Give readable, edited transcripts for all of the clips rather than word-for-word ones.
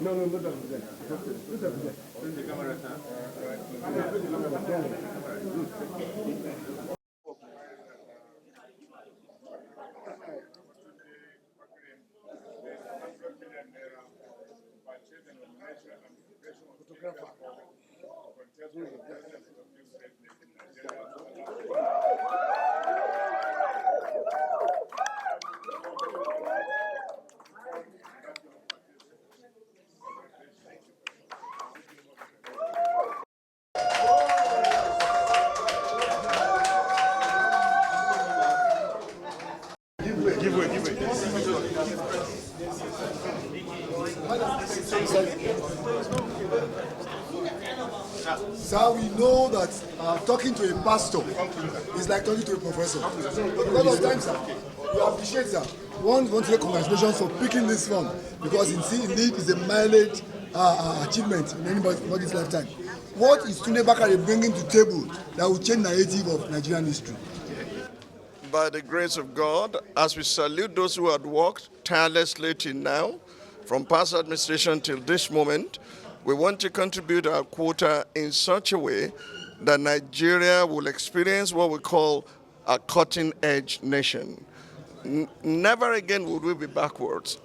No, look at that. The camera, Give way. Sir, we know that talking to a pastor is like talking to a professor. But a lot of times, sir, we appreciate, sir. One want to say congratulations for picking this one because indeed it's a mileage achievement in anybody's lifetime. What is Tunde Bakare bringing to the table that will change the narrative of Nigerian history? By the grace of God, as we salute those who had worked tirelessly till now, from past administration till this moment, we want to contribute our quota in such a way that Nigeria will experience what we call a cutting-edge nation. Never again would we be backwards.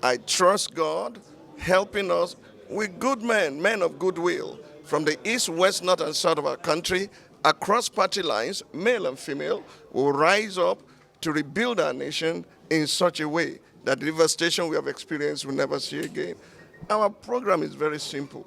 I trust God helping us with good men of goodwill, from the east, west, north, and south of our country, across party lines, male and female, will rise up to rebuild our nation in such a way that the devastation we have experienced will never see again. Our program is very simple: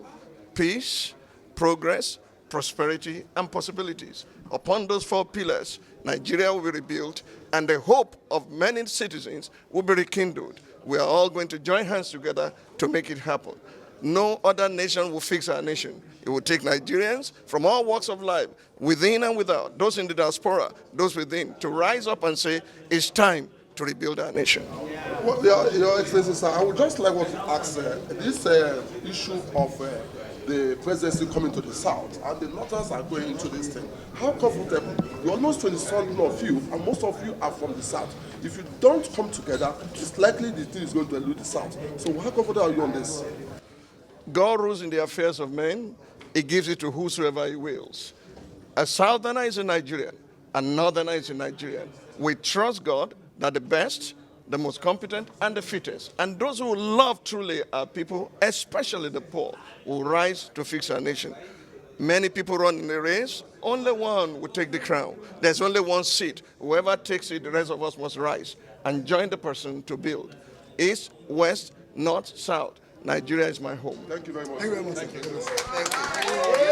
peace, progress, prosperity, and possibilities. Upon those four pillars, Nigeria will be rebuilt, and the hope of many citizens will be rekindled. We are all going to join hands together to make it happen. No other nation will fix our nation. It will take Nigerians from all walks of life, within and without, those in the diaspora, those within, to rise up and say, it's time to rebuild our nation. Well, Your Excellency, sir, I would just like to ask this issue of the presidency coming to the south, and the Northerners are going into this thing. How comfortable? You're almost 27 of you, and most of you are from the south. If you don't come together, it's likely the thing is going to elude the south. So how comfortable are you on this? God rules in the affairs of men. He gives it to whosoever he wills. A southerner is a Nigerian, a northerner is a Nigerian. We trust God that the best, the most competent, and the fittest, and those who love truly our people, especially the poor, will rise to fix our nation. Many people run in the race. Only one will take the crown. There's only one seat. Whoever takes it, the rest of us must rise and join the person to build. East, west, north, south. Nigeria is my home. Thank you very much. Thank you very much. Thank you. Thank you.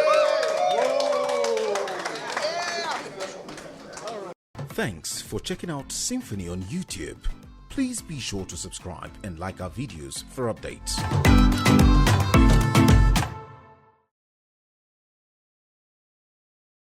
Thanks for checking out SYMFONI on YouTube. Please be sure to subscribe and like our videos for updates.